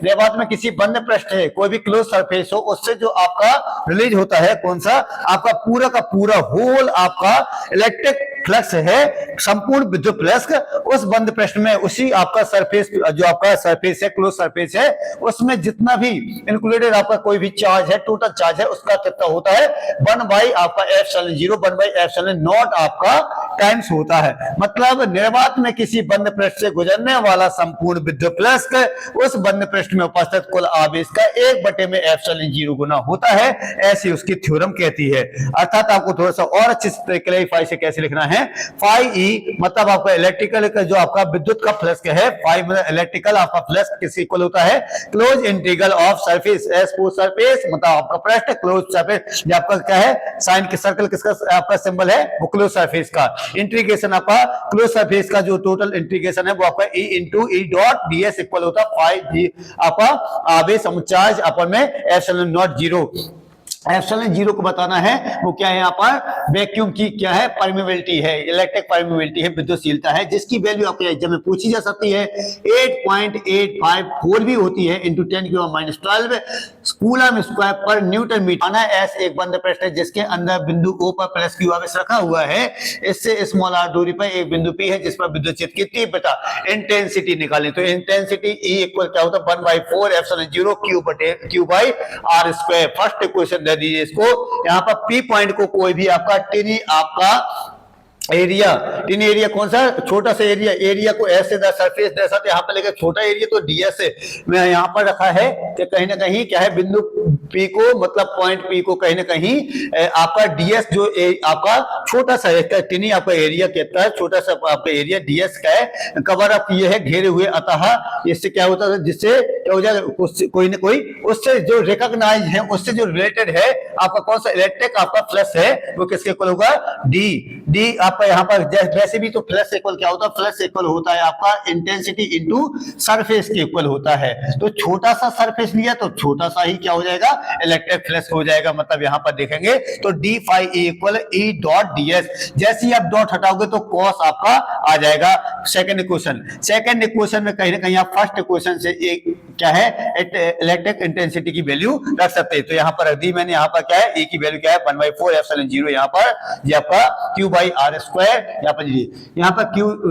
निर्वात में किसी बंद पृष्ठ है, कोई भी क्लोज सरफेस हो, उससे जो आपका रिलीज होता है कौन सा, आपका पूरा का पूरा होल आपका इलेक्ट्रिक फ्लक्स है, संपूर्ण विद्युत फ्लक्स उस बंद पृष्ठ में, उसी आपका सरफेस, जो आपका सरफेस है, क्लोज सरफेस है, उसमें जितना भी इंक्लूडेड आपका कोई भी चार्ज है, टोटल चार्ज है, उसका कितना होता है 1 बाई आपका एप्सिलॉन 0, 1 बाई एप्सिलॉन नॉट आपका टाइम्स होता है। मतलब निर्वात में किसी बंद पृष्ठ से गुजरने वाला संपूर्ण विद्युत फ्लक्स उस बंद पृष्ठ में उपस्थित कुल आवेश का 1 में एप्सिलॉन 0 गुना होता है, ऐसी उसकी थ्योरम कहती है। अर्थात आपको थोड़ा सा और अच्छे से क्लैरिफाई से कैसे लिखना है, फाई ई मतलब आपका इलेक्ट्रिकल का जो आपका विद्युत का फ्लक्स है, फाई मतलब इलेक्ट्रिकल आपका फ्लक्स किसके इक्वल होता है, close integral of surface S for surface, मतलब आपका पृष्ठ क्लोज सरफेस, ये आपका क्या है साइन के सर्कल किसका आपका सिंबल है, वो क्लोज सरफेस का इंटीग्रेशन, आपका क्लोज सरफेस का जो टोटल इंटीग्रेशन है वो आपका ई इंटू ई डॉट डी एस इक्वल होता है फाई जी आपका आवेश चार्ज अपन में एप्सिलॉन नॉट 0। एप्सिलॉन 0 को बताना है वो क्या है, यहाँ पर वैक्यूम की क्या है परमेबिलिटी है, इलेक्ट्रिक परमेबिलिटी है, विद्युतशीलता है, जिसकी वैल्यू आपके एग्जाम में पूछी जा सकती है 8.854 भी होती है इंटू 10⁻⁻12 कूलम स्क्वायर पर न्यूटन मीटर। माना एस एक बंद पृष्ठ है जिसके अंदर बिंदु O पर प्लस क्यू आवेश रखा हुआ है, इससे स्मॉल r दूरी पर एक बिंदु P है जिस पर विद्युत क्षेत्र की तीव्रता इंटेंसिटी निकालें, तो इंटेंसिटी E इक्वल क्या होता है 1/4 epsilon 0 q by r square. First equation दे दीजिए इसको, यहाँ पर P पॉइंट को कोई भी आपका टिनी आपका एरिया, टिन एरिया कौन सा छोटा सा एरिया, एरिया को ऐसे सरफेस जैसा यहाँ पर लेकर छोटा एरिया तो डीएस है, मैं यहाँ पर रखा है कि कहीं ना कहीं क्या है बिंदु पी को मतलब पॉइंट पी को कहीं ना कहीं आपका डीएस जो आपका छोटा सा है, टिनी आपका एरिया कहता है, छोटा सा आपका एरिया डीएस का है, कवर अप ये है घेरे हुए, अतः इससे क्या होता है, जिससे क्या हो जाएगा कोई ना कोई उससे जो रिकॉग्नाइज है, उससे जो रिलेटेड है आपका कौन सा इलेक्ट्रिक आपका फ्लक्स है वो किसके इक्वल होगा डी आपका यहाँ पर वैसे भी तो फ्लक्स इक्वल क्या होता है, फ्लक्स इक्वल होता है आपका इंटेंसिटी इनटू सरफेस के इक्वल होता है, तो छोटा सा सरफेस लिया तो छोटा सा ही क्या हो जाएगा इलेक्ट्रिक फ्लक्स हो जाएगा। मतलब यहाँ पर देखेंगे तो D phi equal E dot D S, जैसे ही आप डॉट हटाओगे तो कॉस आपका आ जाएगा। सेकंड इक्वेशन में कहीं ना कहीं आप फर्स्ट इक्वेशन से एक क्या है इलेक्ट्रिक इंटेंसिटी की वैल्यू रख सकते हैं, तो यहाँ पर दी मैंने, यहाँ पर क्या है ए की वैल्यू क्या है 1/4 एप्सिलॉन 0, यहाँ पर ये आपका क्यू बाई आर स्क्वायर, यहाँ पर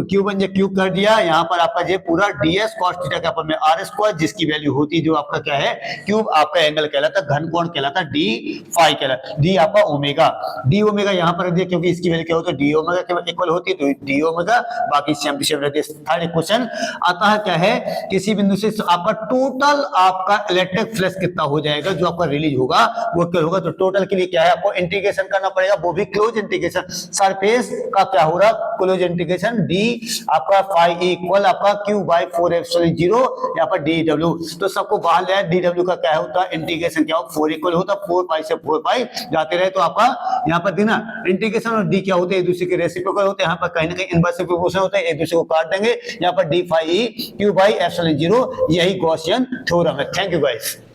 क्यू बन जाए क्यू कर दिया, यहाँ पर आपका ये पूरा डीएस कॉस थीटा का अपन में आर स्क्वायर, जिसकी वैल्यू होती जो आपका क्या है क्यूब आपका एंगल कहलाता, घन कोण कहलाता, डी फाई कहलाता, डी आपका ओमेगा, डी ओमेगा यहाँ पर रख दिया क्योंकि इसकी वैल्यू क्या होती है डी ओमेगा के इक्वल होती है, तो डी ओमेगा, बाकी सेम टू सेम रहती है। थर्ड इक्वेशन आता है क्या है, किसी बिंदु से आपका टोटल आपका इलेक्ट्रिक फ्लक्स कितना हो जाएगा जो आपका रिलीज होगा वो क्या होगा, तो टोटल के लिए क्या है आपको इंटीग्रेशन करना पड़ेगा, वो भी क्लोज इंटीग्रेशन, सरफेस का क्या हो रहा क्लोज इंटीग्रेशन डी आपका फाई इक्वल आपका क्यू बाई 4 एप्सिलॉन 0, यहाँ पर डी डब्ल्यू, तो सबको बाहर ले डी डब्ल्यू का क्या होता है इंटीग्रेशन क्या हो 4 इक्वल होता, 4 पाई से 4 पाई जाते रहे, तो आपका यहाँ पर देना इंटीग्रेशन और डी क्या होते हैं एक दूसरे के रेसिप्रोकल होते हैं, यहाँ पर कहीं ना कहीं इनवर्स प्रोपोर्शनल होते हैं, एक दूसरे को काट देंगे, यहाँ पर D phi Q by epsilon 0, यही गॉसियन थ्योरम है। Thank you guys.